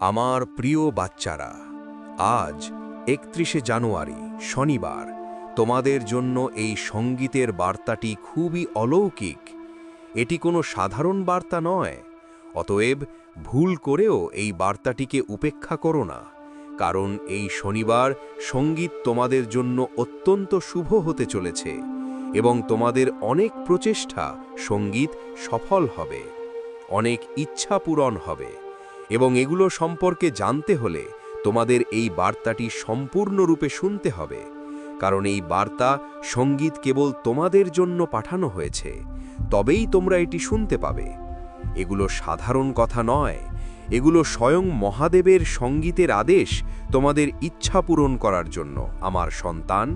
আমার প্রিয় বাচ্চারা, আজ ৩১শে জানুয়ারি শনিবার তোমাদের জন্য এই সঙ্গীতের বার্তাটি খুবই অলৌকিক। এটি কোনো সাধারণ বার্তা নয়। অতএব ভুল করেও এই বার্তাটিকে উপেক্ষা করো না, কারণ এই শনিবার সঙ্গীত তোমাদের জন্য অত্যন্ত শুভ হতে চলেছে এবং তোমাদের অনেক প্রচেষ্টা সঙ্গীত সফল হবে, অনেক ইচ্ছা পূরণ হবে। এবং এগুলো সম্পর্কে জানতে হলে তোমাদের এই বার্তাটি সম্পূর্ণরূপে শুনতে হবে, কারণ এই বার্তা সঙ্গীত কেবল তোমাদের জন্য পাঠানো হয়েছে, তবেই তোমরা এটি শুনতে পাবে। এগুলো সাধারণ কথা নয়, এগুলো স্বয়ং মহাদেবের সঙ্গীতের আদেশ তোমাদের ইচ্ছা পূরণ করার জন্য, আমার সন্তান।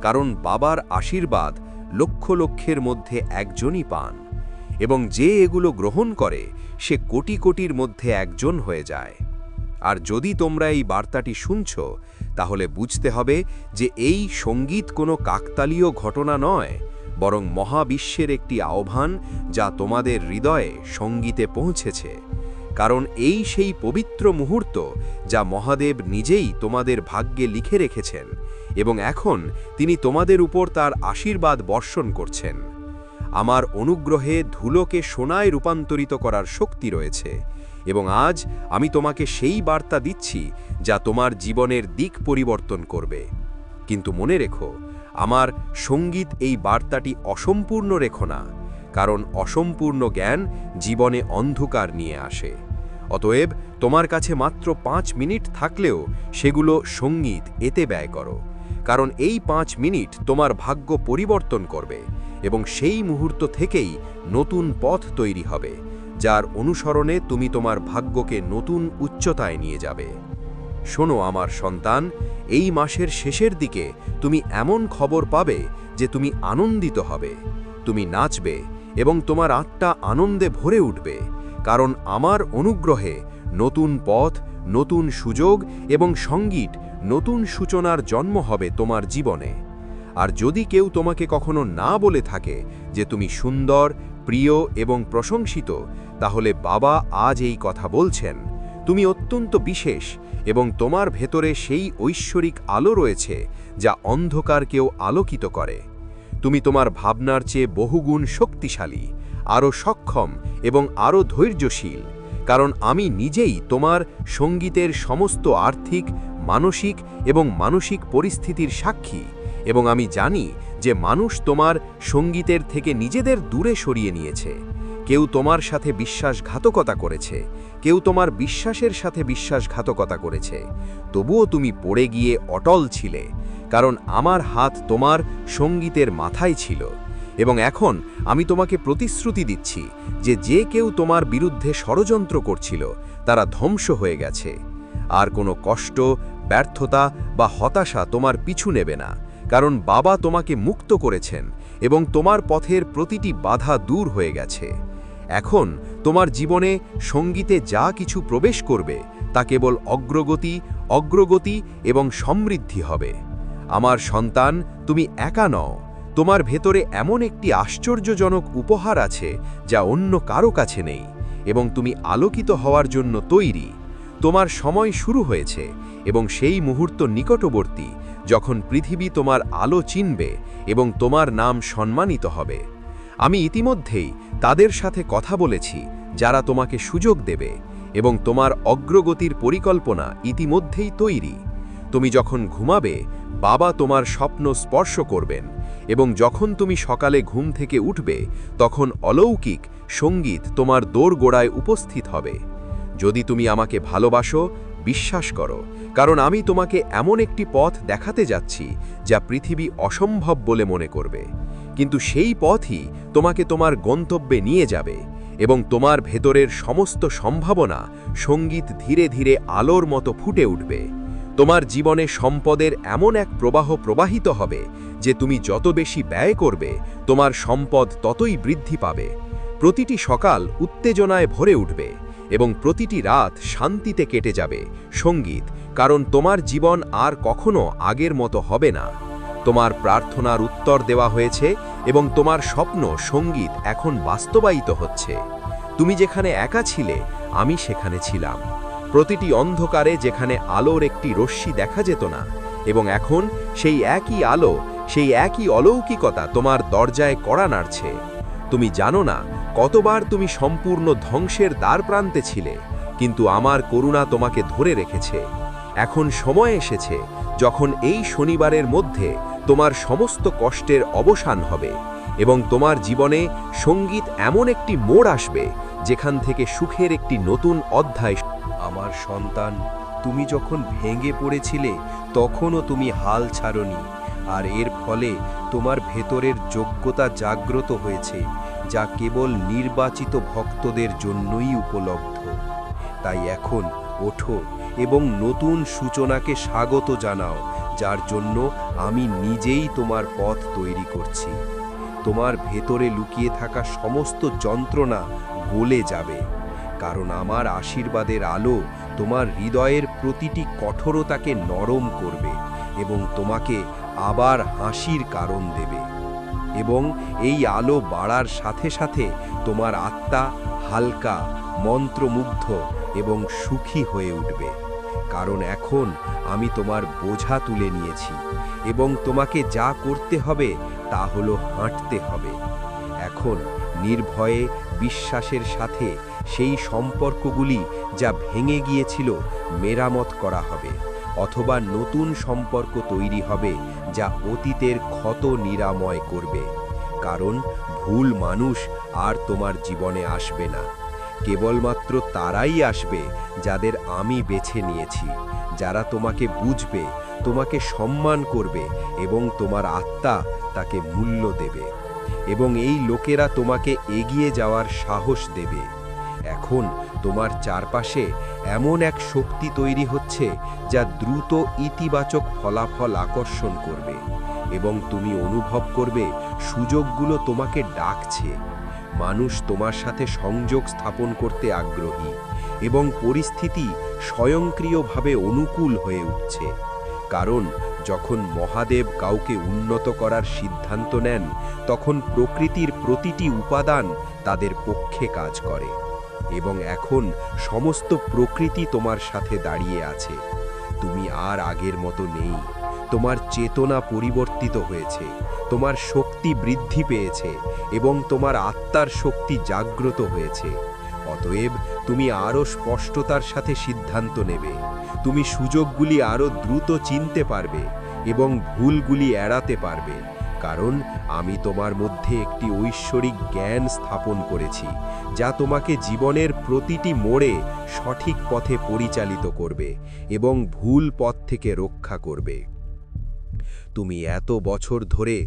কারণ বাবার আশীর্বাদ লক্ষ লক্ষের মধ্যে একজনই পান, এবং যে এগুলো গ্রহণ করে সে কোটি কোটির মধ্যে একজন হয়ে যায়। আর যদি তোমরা এই বার্তাটি শুনছ, তাহলে বুঝতে হবে যে এই সঙ্গীত কোনো কাকতালীয় ঘটনা নয়, বরং মহাবিশ্বের একটি আহ্বান যা তোমাদের হৃদয়ে সঙ্গীতে পৌঁছেছে। কারণ এই সেই পবিত্র মুহূর্ত যা মহাদেব নিজেই তোমাদের ভাগ্যে লিখে রেখেছেন, এবং এখন তিনি তোমাদের উপর তার আশীর্বাদ বর্ষণ করছেন। আমার অনুগ্রহে ধুলোকে সোনায় রূপান্তরিত করার শক্তি রয়েছে, এবং আজ আমি তোমাকে সেই বার্তা দিচ্ছি যা তোমার জীবনের দিক পরিবর্তন করবে। কিন্তু মনে রেখো, আমার সঙ্গীত এই বার্তাটি অসম্পূর্ণ রেখো না, কারণ অসম্পূর্ণ জ্ঞান জীবনে অন্ধকার নিয়ে আসে। অতএব তোমার কাছে মাত্র ৫ মিনিট থাকলেও সেগুলো সঙ্গীত এতে ব্যয় করো, কারণ এই ৫ মিনিট তোমার ভাগ্য পরিবর্তন করবে, এবং সেই মুহূর্ত থেকেই নতুন পথ তৈরি হবে, যার অনুসরণে তুমি তোমার ভাগ্যকে নতুন উচ্চতায় নিয়ে যাবে। শোনো আমার সন্তান, এই মাসের শেষের দিকে তুমি এমন খবর পাবে যে তুমি আনন্দিত হবে, তুমি নাচবে এবং তোমার আত্মা আনন্দে ভরে উঠবে, কারণ আমার অনুগ্রহে নতুন পথ, নতুন সুযোগ এবং সঙ্গীত নতুন সূচনার জন্ম হবে তোমার জীবনে। আর যদি কেউ তোমাকে কখনো না বলে থাকে যে তুমি সুন্দর, প্রিয় এবং প্রশংসিত, তাহলে বাবা আজ এই কথা বলছেন, তুমি অত্যন্ত বিশেষ এবং তোমার ভেতরে সেই ঐশ্বরিক আলো রয়েছে যা অন্ধকারকেও আলোকিত করে। তুমি তোমার ভাবনার চেয়ে বহুগুণ শক্তিশালী, আরও সক্ষম এবং আরও ধৈর্যশীল, কারণ আমি নিজেই তোমার সঙ্গীতের সমস্ত আর্থিক, মানসিক এবং মানসিক পরিস্থিতির সাক্ষী। এবং আমি জানি যে মানুষ তোমার সঙ্গীতের থেকে নিজেদের দূরে সরিয়ে নিয়েছে। কেউ তোমার সাথে বিশ্বাসঘাতকতা করেছে, কেউ তোমার বিশ্বাসের সাথে বিশ্বাসঘাতকতা করেছে, তবুও তুমি পড়ে গিয়ে অটল ছিলে, কারণ আমার হাত তোমার সঙ্গীতের মাথায় ছিল। এবং এখন আমি তোমাকে প্রতিশ্রুতি দিচ্ছি যে যে কেউ তোমার বিরুদ্ধে ষড়যন্ত্র করছিল তারা ধ্বংস হয়ে গেছে। আর কোনো কষ্ট, ব্যর্থতা বা হতাশা তোমার পিছু নেবে না, কারণ বাবা তোমাকে মুক্ত করেছেন এবং তোমার পথের প্রতিটি বাধা দূর হয়ে গেছে। এখন তোমার জীবনে সঙ্গীতে যা কিছু প্রবেশ করবে তা কেবল অগ্রগতি, অগ্রগতি এবং সমৃদ্ধি হবে। আমার সন্তান, তুমি একা নও। তোমার ভেতরে এমন একটি আশ্চর্যজনক উপহার আছে যা অন্য কারো কাছে নেই, এবং তুমি আলোকিত হওয়ার জন্য তৈরি। তোমার সময় শুরু হয়েছে এবং সেই মুহূর্ত নিকটবর্তী যখন পৃথিবী তোমার আলো চিনবে এবং তোমার নাম সম্মানিত হবে। আমি ইতিমধ্যেই তাদের সাথে কথা বলেছি যারা তোমাকে সুযোগ দেবে, এবং তোমার অগ্রগতির পরিকল্পনা ইতিমধ্যেই তৈরি। তুমি যখন ঘুমাবে, বাবা তোমার স্বপ্ন স্পর্শ করবেন, এবং যখন তুমি সকালে ঘুম থেকে উঠবে, তখন অলৌকিক সঙ্গীত তোমার দোরগোড়ায় উপস্থিত হবে। যদি তুমি আমাকে ভালোবাসো, বিশ্বাস করো, কারণ আমি তোমাকে এমন একটি পথ দেখাতে যাচ্ছি যা পৃথিবী অসম্ভব বলে মনে করবে, কিন্তু সেই পথই তোমাকে তোমার গন্তব্যে নিয়ে যাবে, এবং তোমার ভেতরের সমস্ত সম্ভাবনা সঙ্গীত ধীরে ধীরে আলোর মতো ফুটে উঠবে। তোমার জীবনে সম্পদের এমন এক প্রবাহ প্রবাহিত হবে যে তুমি যত বেশি ব্যয় করবে, তোমার সম্পদ ততই বৃদ্ধি পাবে। প্রতিটি সকাল উত্তেজনায় ভরে উঠবে এবং প্রতিটি রাত শান্তিতে কেটে যাবে সঙ্গীত, কারণ তোমার জীবন আর কখনো আগের মতো হবে না। তোমার প্রার্থনার উত্তর দেওয়া হয়েছে এবং তোমার স্বপ্ন সঙ্গীত এখন বাস্তবায়িত হচ্ছে। তুমি যেখানে একা ছিলে, আমি সেখানে ছিলাম। প্রতিটি অন্ধকারে যেখানে আলোর একটি রশ্মি দেখা যেত না, এবং এখন সেই একই আলো, সেই একই অলৌকিকতা তোমার দরজায় কড়া নাড়ছে। তুমি জানো না কতবার তুমি সম্পূর্ণ ধ্বংসের দ্বার প্রান্তে ছিলে, কিন্তু আমার করুণা তোমাকে ধরে রেখেছে। এখন সময় এসেছে যখন এই শনিবারের মধ্যে তোমার সমস্ত কষ্টের অবসান হবে এবং তোমার জীবনে সঙ্গীত এমন একটি মোড় আসবে যেখান থেকে সুখের একটি নতুন অধ্যায়। আমার সন্তান, তুমি যখন ভেঙে পড়েছিলে তখনও তুমি হাল ছাড়নি, আর এর ফলে তোমার ভেতরের যোগ্যতা জাগ্রত হয়েছে, যা কেবল নির্বাচিত ভক্তদের জন্যই উপলব্ধ। তাই এখন ওঠো এবং নতুন সূচনাকে স্বাগত জানাও, যার জন্য আমি নিজেই তোমার পথ তৈরি করছি। তোমার ভেতরে লুকিয়ে থাকা সমস্ত যন্ত্রণা গলে যাবে, কারণ আমার আশীর্বাদের আলো তোমার হৃদয়ের প্রতিটি কঠোরতাকে নরম করবে এবং তোমাকে আবার হাসির কারণ দেবে। এবং এই আলো বাড়ার সাথে সাথে তোমার আত্মা হালকা, মন্ত্রমুগ্ধ এবং সুখী হয়ে উঠবে, কারণ এখন আমি তোমার বোঝা তুলে নিয়েছি এবং তোমাকে যা করতে হবে তা হলো হাঁটতে হবে। এখন নির্ভয়ে বিশ্বাসের সাথে সেই সম্পর্কগুলি যা ভেঙে গিয়েছিল মেরামত করা হবে, অথবা নতুন সম্পর্ক তৈরি হবে যা অতীতের ক্ষত নিরাময় করবে। কারণ ভুল মানুষ আর তোমার জীবনে আসবে না, কেবলমাত্র তারাই আসবে যাদের আমি বেছে নিয়েছি, যারা তোমাকে বুঝবে, তোমাকে সম্মান করবে এবং তোমার আত্মা তাকে মূল্য দেবে, এবং এই লোকেরা তোমাকে এগিয়ে যাওয়ার সাহস দেবে। এখন তোমার চারপাশে এমন এক শক্তি তৈরি হচ্ছে যা দ্রুত ইতিবাচক ফলাফল আকর্ষণ করবে, এবং তুমি অনুভব করবে সুযোগগুলো তোমাকে ডাকছে। মানুষ তোমার সাথে সংযোগ স্থাপন করতে আগ্রহী এবং পরিস্থিতি স্বয়ংক্রিয়ভাবে অনুকূল হয়ে উঠছে, কারণ যখন মহাদেব কাউকে উন্নত করার সিদ্ধান্ত নেন তখন প্রকৃতির প্রতিটি উপাদান তাদের পক্ষে কাজ করে, এবং এখন সমস্ত প্রকৃতি তোমার সাথে দাঁড়িয়ে আছে। তুমি আর আগের মতো নেই, তোমার চেতনা পরিবর্তিত হয়েছে, তোমার শক্তি বৃদ্ধি পেয়েছে এবং তোমার আত্মার শক্তি জাগ্রত হয়েছে। অতএব তুমি আরও স্পষ্টতার সাথে সিদ্ধান্ত নেবে, তুমি সুযোগগুলি আরও দ্রুত চিনতে পারবে এবং ভুলগুলি এড়াতে পারবে, কারণ আমি তোমার মধ্যে একটি ঐশ্বরিক জ্ঞান স্থাপন করেছি যা তোমাকে জীবনের প্রতিটি মোড়ে সঠিক পথে পরিচালিত করবে এবং ভুল পথ থেকে রক্ষা করবে। তুমি এত বছর ধরে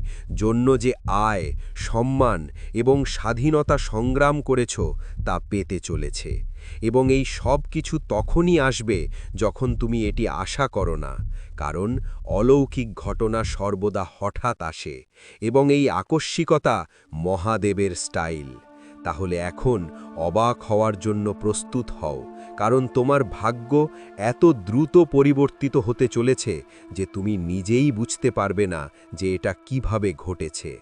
জন্য যে আয়, সম্মান এবং স্বাধীনতা সংগ্রাম করেছ তা পেতে চলেছে, এবং এই সব কিছু তখনই আসবে যখন তুমি এটি আশা করো না, কারণ অলৌকিক ঘটনা সর্বদা হঠাৎ আসে এবং এই আকস্মিকতা মহাদেবের স্টাইল। তাহলে এখন অবাক হওয়ার জন্য প্রস্তুত হও, কারণ তোমার ভাগ্য এত দ্রুত পরিবর্তিত হতে চলেছে যে তুমি নিজেই বুঝতে পারবে না যে এটা কিভাবে ঘটেছে।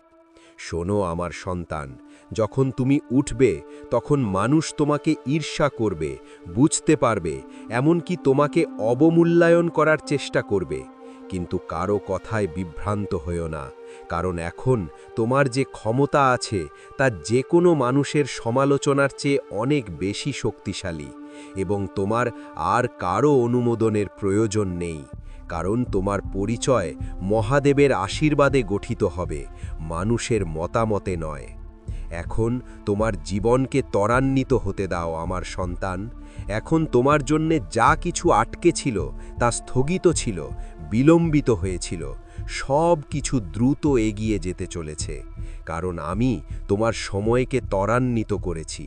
শোনো আমার সন্তান, যখন তুমি উঠবে তখন মানুষ তোমাকে ঈর্ষা করবে, বুঝতে পারবে, এমনকি তোমাকে অবমূল্যায়ন করার চেষ্টা করবে, কিন্তু কারো কথায় বিভ্রান্ত হইও না, কারণ এখন তোমার যে ক্ষমতা আছে তা যে কোনো মানুষের সমালোচনার চেয়ে অনেক বেশি শক্তিশালী, এবং তোমার আর কারো অনুমোদনের প্রয়োজন নেই, কারণ তোমার পরিচয় মহাদেবের আশীর্বাদে গঠিত হবে, মানুষের মতামতে নয়। এখন তোমার জীবনকে ত্বরান্বিত হতে দাও আমার সন্তান। এখন তোমার জন্যে যা কিছু আটকে ছিল, তা স্থগিত ছিল, বিলম্বিত হয়েছিল, সব কিছু দ্রুত এগিয়ে যেতে চলেছে, কারণ আমি তোমার সময়কে ত্বরান্বিত করেছি।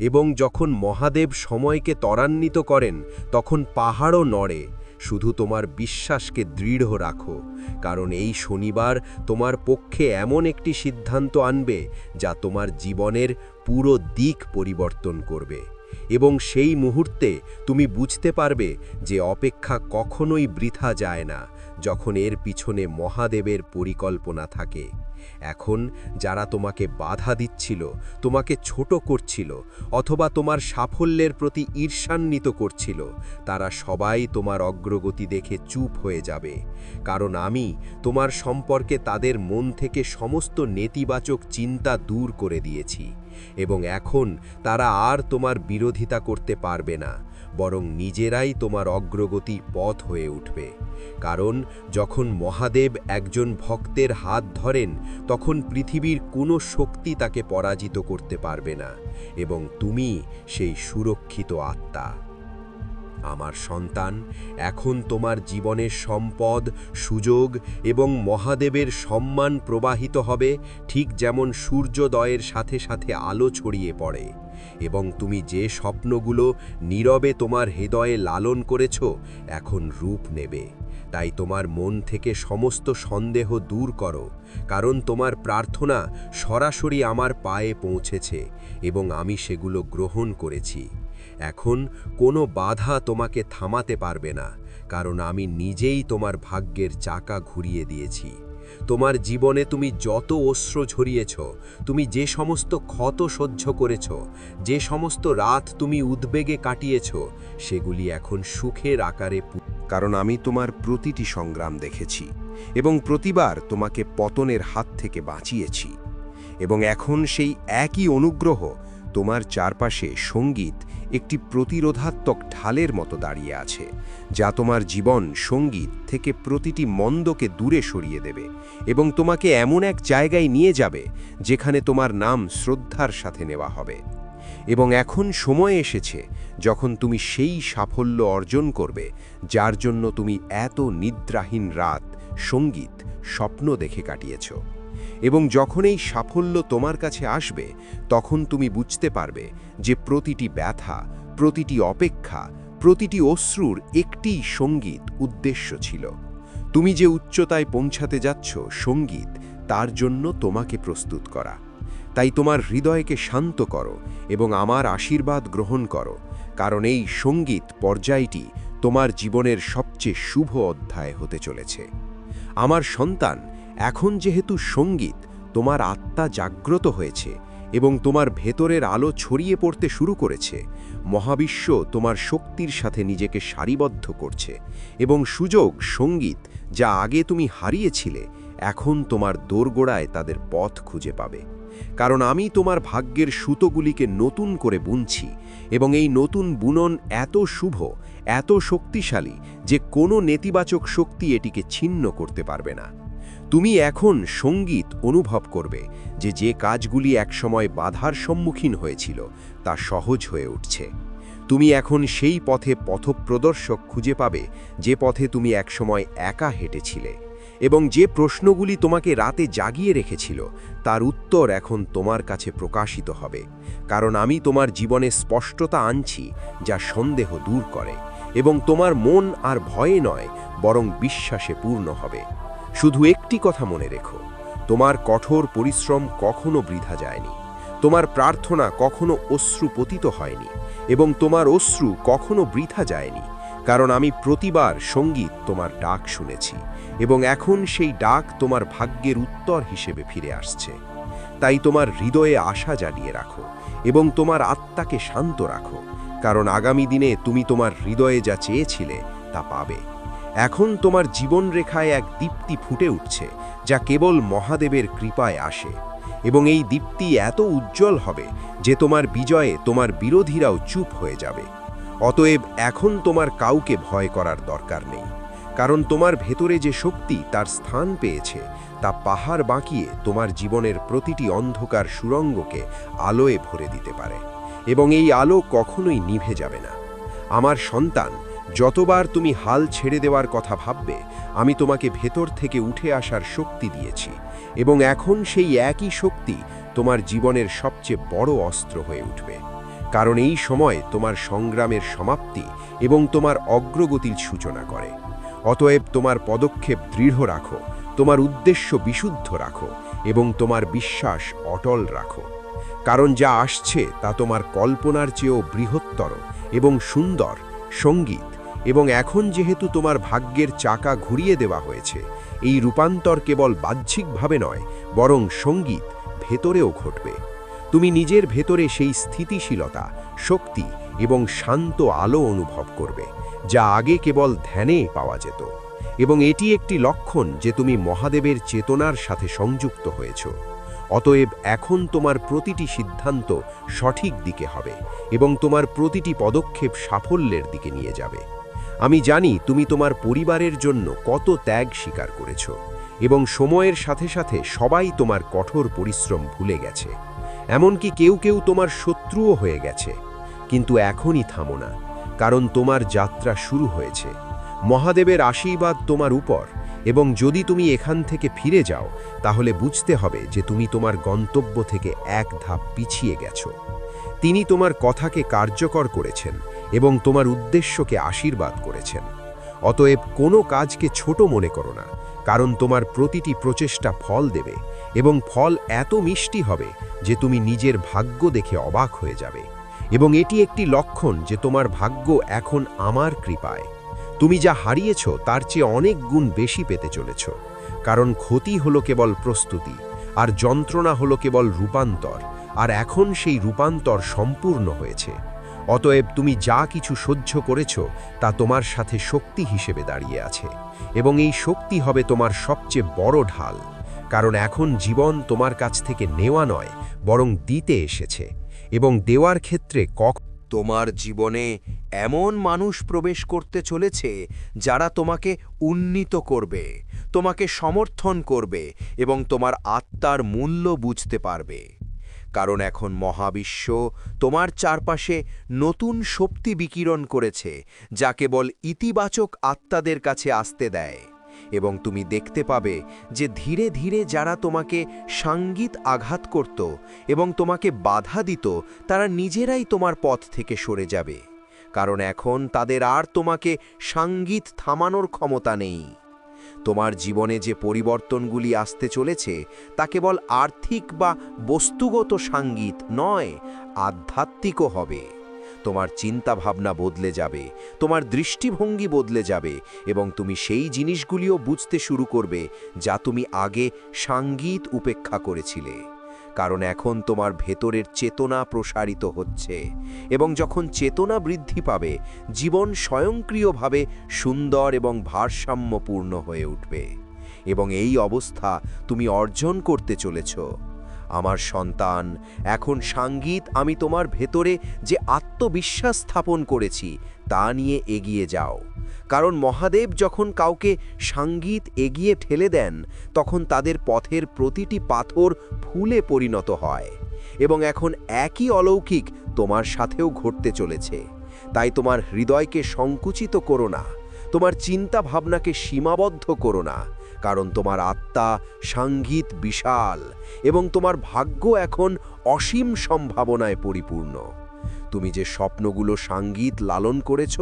এবং যখন মহাদেব সময়কে ত্বরান্বিত করেন তখন পাহাড়ও নড়ে। শুধু তোমার বিশ্বাসকে দৃঢ় রাখো, কারণ এই শনিবার তোমার পক্ষে এমন একটি সিদ্ধান্ত আনবে যা তোমার জীবনের পুরো দিক পরিবর্তন করবে। এবং সেই মুহূর্তে তুমি বুঝতে পারবে যে অপেক্ষা কখনোই বৃথা যায় না যখন এর পিছনে মহাদেবের পরিকল্পনা থাকে। এখন যারা তোমাকে বাধা দিচ্ছিল, তোমাকে ছোট করছিল অথবা তোমার সাফল্যের প্রতি ঈর্ষান্বিত করছিল, তারা সবাই তোমার অগ্রগতি দেখে চুপ হয়ে যাবে, কারণ আমি তোমার সম্পর্কে তাদের মন থেকে সমস্ত নেতিবাচক চিন্তা দূর করে দিয়েছি এবং এখন তারা আর তোমার বিরোধিতা করতে পারবে না, বরং নিজেরাই তোমার অগ্রগতির পথ হয়ে উঠবে। কারণ যখন মহাদেব একজন ভক্তের হাত ধরেন তখন পৃথিবীর কোনো শক্তি তাকে পরাজিত করতে পারবে না এবং তুমি সেই সুরক্ষিত আত্মা। আমার সন্তান, এখন তোমার জীবনের সম্পদ, সুযোগ এবং মহাদেবের সম্মান প্রবাহিত হবে, ঠিক যেমন সূর্যোদয়ের সাথে সাথে আলো ছড়িয়ে পড়ে, এবং তুমি যে স্বপ্নগুলো নীরবে তোমার হৃদয়ে লালন করেছ এখন রূপ নেবে। তাই তোমার মন থেকে সমস্ত সন্দেহ দূর করো, কারণ তোমার প্রার্থনা সরাসরি আমার পায়ে পৌঁছেছে এবং আমি সেগুলো গ্রহণ করেছি। এখন কোনো বাধা তোমাকে থামাতে পারবে না, কারণ আমি নিজেই তোমার ভাগ্যের চাকা ঘুরিয়ে দিয়েছি। তোমার জীবনে তুমি যত অশ্রু ঝরিয়েছ, তুমি যে সমস্ত ক্ষত সহ্য করেছ, যে সমস্ত রাত তুমি উদ্বেগে কাটিয়েছ, সেগুলি এখন সুখের আকারে, কারণ আমি তোমার প্রতিটি সংগ্রাম দেখেছি এবং প্রতিবার তোমাকে পতনের হাত থেকে বাঁচিয়েছি। এবং এখন সেই একই অনুগ্রহ তোমার চারপাশে সঙ্গীত একটি প্রতিরোধাত্মক ঢালের মতো দাঁড়িয়ে আছে, যা তোমার জীবন সঙ্গীত থেকে প্রতিটি মন্দকে দূরে সরিয়ে দেবে এবং তোমাকে এমন এক জায়গায় নিয়ে যাবে যেখানে তোমার নাম শ্রদ্ধার সাথে নেওয়া হবে। এবং এখন সময় এসেছে যখন তুমি সেই সাফল্য অর্জন করবে যার জন্য তুমি এত নিদ্রাহীন রাত সঙ্গীত স্বপ্ন দেখে কাটিয়েছ। এবং যখন এই সাফল্য তোমার কাছে আসবে তখন তুমি বুঝতে পারবে যে প্রতিটি ব্যথা, প্রতিটি অপেক্ষা, প্রতিটি অশ্রুর একটি সঙ্গীত উদ্দেশ্য ছিল। তুমি যে উচ্চতায় পৌঁছাতে যাচ্ছ সঙ্গীত তার জন্য তোমাকে প্রস্তুত করা। তাই তোমার হৃদয়কে শান্ত করো এবং আমার আশীর্বাদ গ্রহণ করো, কারণ এই সঙ্গীত পর্যায়টি তোমার জীবনের সবচেয়ে শুভ অধ্যায় হতে চলেছে। আমার সন্তান, এখন যেহেতু সঙ্গীত তোমার আত্মা জাগ্রত হয়েছে এবং তোমার ভেতরের আলো ছড়িয়ে পড়তে শুরু করেছে, মহাবিশ্ব তোমার শক্তির সাথে নিজেকে সারিবদ্ধ করছে এবং সুযোগ সঙ্গীত যা আগে তুমি হারিয়েছিলে এখন তোমার দোরগোড়ায় তাদের পথ খুঁজে পাবে। কারণ আমি তোমার ভাগ্যের সুতোগুলিকে নতুন করে বুনছি এবং এই নতুন বুনন এত শুভ, এত শক্তিশালী যে কোনো নেতিবাচক শক্তি এটিকে ছিন্ন করতে পারবে না। তুমি এখন সঙ্গীত অনুভব করবে যে যে কাজগুলি একসময় বাধার সম্মুখীন হয়েছিল তা সহজ হয়ে উঠছে। তুমি এখন সেই পথে পথপ্রদর্শক খুঁজে পাবে যে পথে তুমি একসময় একা হেঁটেছিলে, এবং যে প্রশ্নগুলি তোমাকে রাতে জাগিয়ে রেখেছিল তার উত্তর এখন তোমার কাছে প্রকাশিত হবে, কারণ আমি তোমার জীবনে স্পষ্টতা আনছি যা সন্দেহ দূর করে এবং তোমার মন আর ভয়ে নয় বরং বিশ্বাসে পূর্ণ হবে। শুধু একটি কথা মনে রেখো, তোমার কঠোর পরিশ্রম কখনো বৃথা যায়নি, তোমার প্রার্থনা কখনো অশ্রুপতিত হয়নি এবং তোমার অশ্রু কখনো বৃথা যায়নি, কারণ আমি প্রতিবার সঙ্গীত তোমার ডাক শুনেছি এবং এখন সেই ডাক তোমার ভাগ্যের উত্তর হিসেবে ফিরে আসছে। তাই তোমার হৃদয়ে আশা জ্বালিয়ে রাখো এবং তোমার আত্মাকে শান্ত রাখো, কারণ আগামী দিনে তুমি তোমার হৃদয়ে যা চেয়েছিলে তা পাবে। এখন তোমার জীবনরেখায় এক দীপ্তি ফুটে উঠছে যা কেবল মহাদেবের কৃপায় আসে, এবং এই দীপ্তি এত উজ্জ্বল হবে যে তোমার বিজয়ে তোমার বিরোধীরাও চুপ হয়ে যাবে। অতএব এখন তোমার কাউকে ভয় করার দরকার নেই, কারণ তোমার ভেতরে যে শক্তি তার স্থান পেয়েছে তা পাহাড় বাঁকিয়ে তোমার জীবনের প্রতিটি অন্ধকার সুড়ঙ্গকে আলোয় ভরে দিতে পারে, এবং এই আলো কখনোই নিভে যাবে না। আমার সন্তান, যতবার তুমি হাল ছেড়ে দেওয়ার কথা ভাববে আমি তোমাকে ভেতর থেকে উঠে আসার শক্তি দিয়েছি, এবং এখন সেই একই শক্তি তোমার জীবনের সবচেয়ে বড় অস্ত্র হয়ে উঠবে, কারণ এই সময় তোমার সংগ্রামের সমাপ্তি এবং তোমার অগ্রগতির সূচনা করে। অতএব তোমার পদক্ষেপ দৃঢ় রাখো, তোমার উদ্দেশ্য বিশুদ্ধ রাখো এবং তোমার বিশ্বাস অটল রাখো। কারণ যা আসছে তা তোমার কল্পনার চেয়েও বৃহত্তর এবং সুন্দর সঙ্গীত। এবং এখন যেহেতু তোমার ভাগ্যের চাকা ঘুরিয়ে দেওয়া হয়েছে, এই রূপান্তর কেবল বাহ্যিকভাবে নয়, বরং সঙ্গীত ভেতরেও ঘটবে। তুমি নিজের ভেতরে সেই স্থিতিশীলতা, শক্তি এবং শান্ত আলো অনুভব করবে, যা আগে কেবল ধ্যানে পাওয়া যেত। এবং এটি একটি লক্ষণ যে তুমি মহাদেবের চেতনার সাথে সংযুক্ত হয়েছ। অতএব এখন তোমার প্রতিটি সিদ্ধান্ত সঠিক দিকে হবে এবং তোমার প্রতিটি পদক্ষেপ সাফল্যের দিকে নিয়ে যাবে। আমি জানি তুমি তোমার পরিবারের জন্য কত ত্যাগ স্বীকার করেছ, এবং সময়ের সাথে সাথে সবাই তোমার কঠোর পরিশ্রম ভুলে গেছে। এমনকি কেউ কেউ তোমার শত্রুও হয়ে গেছে। কিন্তু এখনই থামো না, কারণ তোমার যাত্রা শুরু হয়েছে। মহাদেবের আশীর্বাদ তোমার উপর, এবং যদি তুমি এখান থেকে ফিরে যাও, তাহলে বুঝতে হবে যে তুমি তোমার গন্তব্য থেকে এক ধাপ পিছিয়ে গেছো। তিনি তোমার কথাকে কার্যকর করেছেন এবং তোমার উদ্দেশ্যকে আশীর্বাদ করেছেন। অতএব কোনো কাজকে ছোট মনে করো না, কারণ তোমার প্রতিটি প্রচেষ্টা ফল দেবে, এবং ফল এত মিষ্টি হবে যে তুমি নিজের ভাগ্য দেখে অবাক হয়ে যাবে। এবং এটি একটি লক্ষণ যে তোমার ভাগ্য এখন আমার কৃপায়। তুমি যা হারিয়েছ তার চেয়ে অনেক গুণ বেশি পেতে চলেছ, কারণ ক্ষতি হলো কেবল প্রস্তুতি, আর যন্ত্রণা হলো কেবল রূপান্তর, আর এখন সেই রূপান্তর সম্পূর্ণ হয়েছে। অতএব তুমি যা কিছু সহ্য করেছ তা তোমার সাথে শক্তি হিসেবে দাঁড়িয়ে আছে, এবং এই শক্তি হবে তোমার সবচেয়ে বড় ঢাল। কারণ এখন জীবন তোমার কাছ থেকে নেওয়া নয়, বরং দিতে এসেছে, এবং দেওয়ার ক্ষেত্রে তোমার জীবনে এমন মানুষ প্রবেশ করতে চলেছে যারা তোমাকে উন্নীত করবে, তোমাকে সমর্থন করবে এবং তোমার আত্মার মূল্য বুঝতে পারবে। কারণ এখন মহাবিশ্ব তোমার চারপাশে নতুন শক্তি বিকিরণ করেছে, যা কেবল ইতিবাচক আত্মাদের কাছে আসতে দেয়। এবং তুমি দেখতে পাবে যে ধীরে ধীরে যারা তোমাকে সাঙ্গীত আঘাত করত এবং তোমাকে বাধা দিত, তারা নিজেরাই তোমার পথ থেকে সরে যাবে। কারণ এখন তাদের আর তোমাকে সাঙ্গীত থামানোর ক্ষমতা নেই। তোমার জীবনে যে পরিবর্তনগুলি আসতে চলেছে তা কেবল আর্থিক বা বস্তুগত সাঙ্গীত নয়, আধ্যাত্মিকও হবে। তোমার চিন্তাভাবনা বদলে যাবে, তোমার দৃষ্টিভঙ্গি বদলে যাবে, এবং তুমি সেই জিনিসগুলিও বুঝতে শুরু করবে যা তুমি আগে সাঙ্গীত উপেক্ষা করেছিলে। কারণ এখন তোমার ভেতরের চেতনা প্রসারিত হচ্ছে, এবং যখন চেতনা বৃদ্ধি পাবে, জীবন স্বয়ংক্রিয়ভাবে সুন্দর এবং ভারসাম্যপূর্ণ হয়ে উঠবে। এবং এই অবস্থা তুমি অর্জন করতে চলেছ। আমার সন্তান, এখন সাঙ্গীত আমি তোমার ভেতরে যে আত্মবিশ্বাস স্থাপন করেছি তা নিয়ে এগিয়ে যাও। কারণ মহাদেব যখন কাউকে সাঙ্গীত এগিয়ে ঠেলে দেন, তখন তাদের পথের প্রতিটি পাথর ফুলে পরিণত হয়। এবং এখন একই অলৌকিক তোমার সাথেও ঘটতে চলেছে। তাই তোমার হৃদয়কে সংকুচিত করো না, তোমার চিন্তা ভাবনাকে সীমাবদ্ধ করো না, কারণ তোমার আত্মা সাঙ্গীত বিশাল, এবং তোমার ভাগ্য এখন অসীম সম্ভাবনায় পরিপূর্ণ। তুমি যে স্বপ্নগুলো সাঙ্গীত লালন করেছ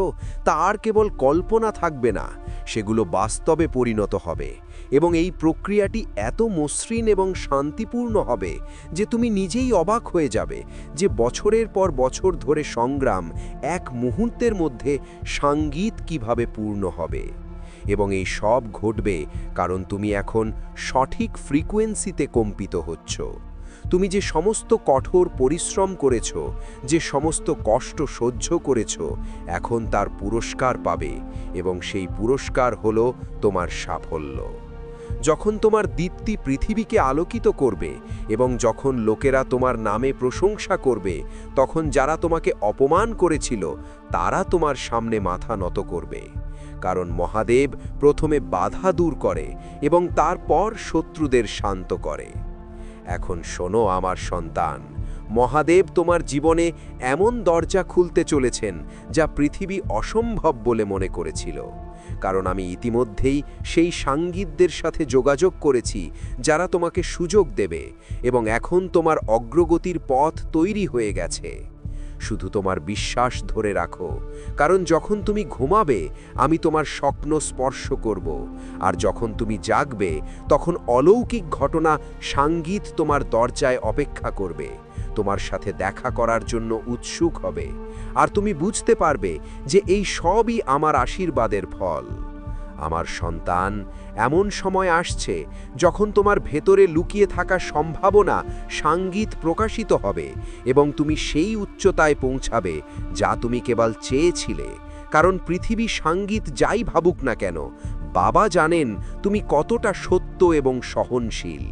তা আর কেবল কল্পনা থাকবে না, সেগুলো বাস্তবে পরিণত হবে। এবং এই প্রক্রিয়াটি এত মসৃণ এবং শান্তিপূর্ণ হবে যে তুমি নিজেই অবাক হয়ে যাবে যে বছরের পর বছর ধরে সংগ্রাম এক মুহূর্তের মধ্যে সাঙ্গীত কিভাবে পূর্ণ হবে। এবং এই সব ঘটবে কারণ তুমি এখন সঠিক ফ্রিকোয়েন্সিতে কম্পিত হচ্ছ। তুমি যে সমস্ত কঠোর পরিশ্রম করেছ, যে সমস্ত কষ্ট সহ্য করেছ, এখন তার পুরস্কার পাবে, এবং সেই পুরস্কার হলো তোমার সাফল্য। যখন তোমার দীপ্তি পৃথিবীকে আলোকিত করবে এবং যখন লোকেরা তোমার নামে প্রশংসা করবে, তখন যারা তোমাকে অপমান করেছিল তারা তোমার সামনে মাথা নত করবে। কারণ মহাদেব প্রথমে বাধা দূর করে এবং তারপর শত্রুদের শান্ত করে। এখন শোনো আমার সন্তান, মহাদেব তোমার জীবনে এমন দরজা খুলতে চলেছেন যা পৃথিবী অসম্ভব বলে মনে করেছিল। কারণ আমি ইতিমধ্যেই সেই সাঙ্গীতদের সাথে যোগাযোগ করেছি যারা তোমাকে সুযোগ দেবে, এবং এখন তোমার অগ্রগতির পথ তৈরি হয়ে গেছে। শুধু তোমার বিশ্বাস ধরে রাখো, কারণ যখন তুমি ঘুমাবে আমি তোমার স্বপ্ন স্পর্শ করব, আর যখন তুমি জাগবে তখন অলৌকিক ঘটনা সাঙ্গীত তোমার দরজায় অপেক্ষা করবে, তোমার সাথে দেখা করার জন্য উৎসুক হবে, আর তুমি বুঝতে পারবে যে এই সবই আমার আশীর্বাদের ফল। আমার সন্তান, এমন সময় আসছে যখন তোমার ভেতরে লুকিয়ে থাকা সম্ভাবনা সাঙ্গীত প্রকাশিত হবে এবং তুমি সেই উচ্চতায় পৌঁছাবে যা তুমি কেবল চেয়েছিলে। কারণ পৃথিবী সাঙ্গীত যাই ভাবুক না কেন, বাবা জানেন তুমি কতটা সত্য এবং সহনশীল।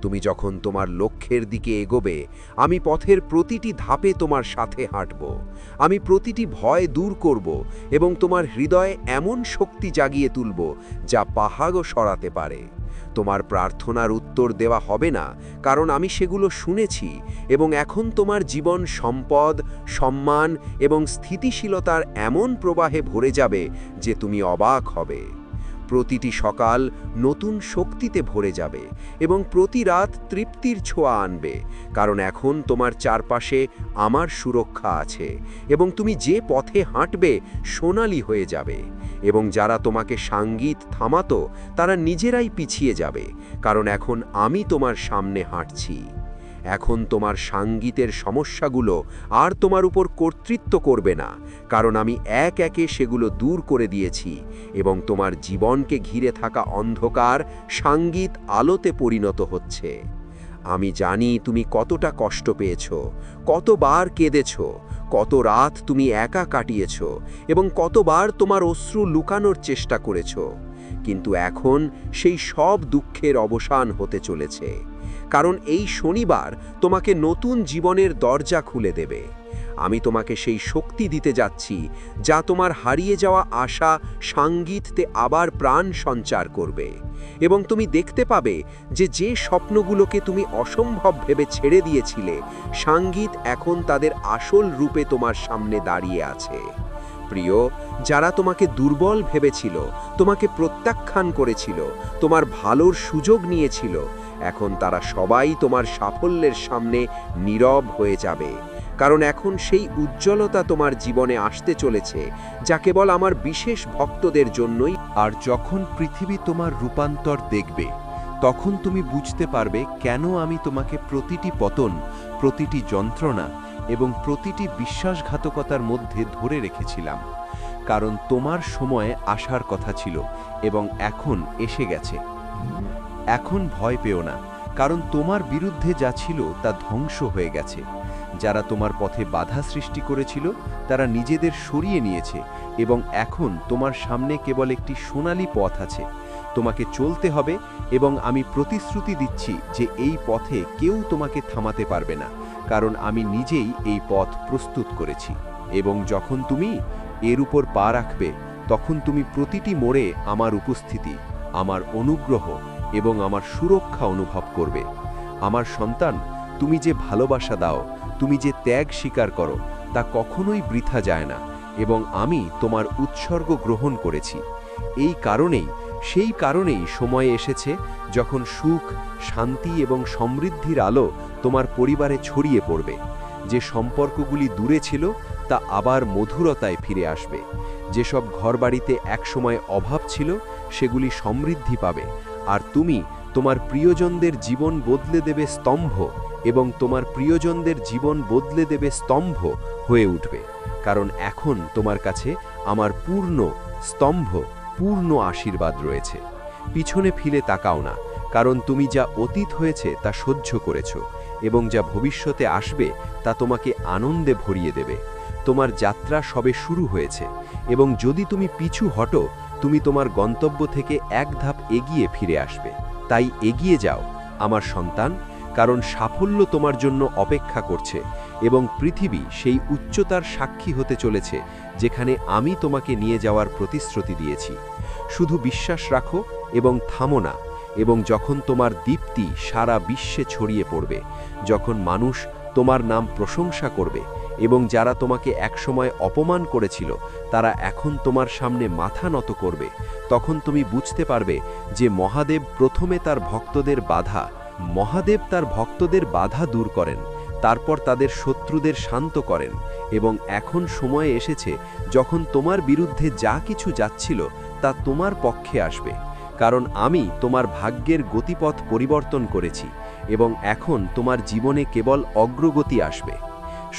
তুমি যখন তোমার লক্ষ্যের দিকে এগোবে, আমি পথের প্রতিটি ধাপে তোমার সাথে হাঁটব। আমি প্রতিটি ভয় দূর করব এবং তোমার হৃদয়ে এমন শক্তি জাগিয়ে তুলব যা পাহাড়ও সরাতে পারে। তোমার প্রার্থনার উত্তর দেওয়া হবে না, কারণ আমি সেগুলো শুনেছি, এবং এখন তোমার জীবন সম্পদ, সম্মান এবং স্থিতিশীলতার এমন প্রবাহে ভরে যাবে যে তুমি অবাক হবে। প্রতিটি সকাল নতুন শক্তিতে ভরে যাবে এবং প্রতি রাত তৃপ্তির ছোঁয়া আনবে, কারণ এখন তোমার চারপাশে আমার সুরক্ষা আছে এবং তুমি যে পথে হাঁটবে সোনালি হয়ে যাবে। এবং যারা তোমাকে সাঙ্গীত থামাতো তারা নিজেরাই পিছিয়ে যাবে, কারণ এখন আমি তোমার সামনে হাঁটছি। এখন তোমার সাঙ্গীতের সমস্যাগুলো আর তোমার উপর কর্তৃত্ব করবে না, কারণ আমি এক একে সেগুলো দূর করে দিয়েছি এবং তোমার জীবনকে ঘিরে থাকা অন্ধকার সাঙ্গীত আলোতে পরিণত হচ্ছে। আমি জানি তুমি কতটা কষ্ট পেয়েছ, কতবার কেঁদেছ, কত রাত তুমি একা কাটিয়েছ এবং কতবার তোমার অশ্রু লুকানোর চেষ্টা করেছ, কিন্তু এখন সেই সব দুঃখের অবসান হতে চলেছে, কারণ এই শনিবার তোমাকে নতুন জীবনের দরজা খুলে দেবে। আমি তোমাকে সেই শক্তি দিতে যাচ্ছি যা তোমার হারিয়ে যাওয়া আশা সাঙ্গীতে আবার প্রাণ সঞ্চার করবে, এবং তুমি দেখতে পাবে যে যে স্বপ্নগুলোকে তুমি অসম্ভব ভেবে ছেড়ে দিয়েছিলে, সাঙ্গীত এখন তাদের আসল রূপে তোমার সামনে দাঁড়িয়ে আছে। প্রিয়, যারা তোমাকে দুর্বল ভেবেছিল, তোমাকে প্রত্যাখ্যান করেছিল, তোমার ভালোর সুযোগ নিয়েছিল, এখন তারা সবাই তোমার সাফল্যের সামনে নীরব হয়ে যাবে, কারণ এখন সেই উজ্জ্বলতা তোমার জীবনে আসতে চলেছে যা কেবল আমার বিশেষ ভক্তদের জন্যই। আর যখন পৃথিবী তোমার রূপান্তর দেখবে, তখন তুমি বুঝতে পারবে কেন আমি তোমাকে প্রতিটি পতন, প্রতিটি যন্ত্রণা এবং প্রতিটি বিশ্বাসঘাতকতার মধ্যে ধরে রেখেছিলাম। কারণ তোমার সময়ে আসার কথা ছিল এবং এখন এসে গেছে। এখন ভয় পেও না, কারণ তোমার বিরুদ্ধে যা ছিল তা ধ্বংস হয়ে গেছে। যারা তোমার পথে বাধা সৃষ্টি করেছিল তারা নিজেদের সরিয়ে নিয়েছে এবং এখন তোমার সামনে কেবল একটি সোনালী পথ আছে। তোমাকে চলতে হবে এবং আমি প্রতিশ্রুতি দিচ্ছি যে এই পথে কেউ তোমাকে থামাতে পারবে না, কারণ আমি নিজেই এই পথ প্রস্তুত করেছি। এবং যখন তুমি এর উপর পা রাখবে, তখন তুমি প্রতিটি মোড়ে আমার উপস্থিতি, আমার অনুগ্রহ এবং আমার সুরক্ষা অনুভব করবে। আমার সন্তান, তুমি যে ভালোবাসা দাও, তুমি যে ত্যাগ স্বীকার করো, তা কখনোই বৃথা যায় না, এবং আমি তোমার উৎসর্গ গ্রহণ করেছি। সেই কারণেই সময় এসেছে যখন সুখ, শান্তি এবং সমৃদ্ধির আলো তোমার পরিবারে ছড়িয়ে পড়বে। যে সম্পর্কগুলি দূরে ছিল তা আবার মধুরতায় ফিরে আসবে। যেসব ঘরবাড়িতে একসময় অভাব ছিল সেগুলি সমৃদ্ধি পাবে, আর তুমি তোমার প্রিয়জনদের জীবন বদলে দেবে স্তম্ভ, এবং তোমার প্রিয়জনদের জীবন বদলে দেবে স্তম্ভ হয়ে উঠবে, কারণ এখন তোমার কাছে আমার পূর্ণ আশীর্বাদ রয়েছে। পিছনে ফিরে তাকাও না, কারণ তুমি যা অতীত হয়েছে তা সহ্য করেছ, এবং যা ভবিষ্যতে আসবে তা তোমাকে আনন্দে ভরিয়ে দেবে। তোমার যাত্রা সবে শুরু হয়েছে, এবং যদি তুমি পিছু হটো, তুমি তোমার গন্তব্য থেকে এক ধাপ এগিয়ে ফিরে আসবে। তাই এগিয়ে যাও আমার সন্তান, কারণ সাফল্য তোমার জন্য অপেক্ষা করছে, এবং পৃথিবী সেই উচ্চতার সাক্ষী হতে চলেছে যেখানে আমি তোমাকে নিয়ে যাওয়ার প্রতিশ্রুতি দিয়েছি। শুধু বিশ্বাস রাখো এবং থামো না, এবং যখন তোমার দীপ্তি সারা বিশ্বে ছড়িয়ে পড়বে, যখন মানুষ তোমার নাম প্রশংসা করবে, এবং যারা তোমাকে একসময় অপমান করেছিল তারা এখন তোমার সামনে মাথা নত করবে, তখন তুমি বুঝতে পারবে যে মহাদেব তার ভক্তদের বাধা দূর করেন, তারপর তাদের শত্রুদের শান্ত করেন এবং এখন সময় এসেছে যখন তোমার বিরুদ্ধে যা কিছু যাচ্ছিল তা তোমার পক্ষে আসবে, কারণ আমি তোমার ভাগ্যের গতিপথ পরিবর্তন করেছি এবং এখন তোমার জীবনে কেবল অগ্রগতি আসবে।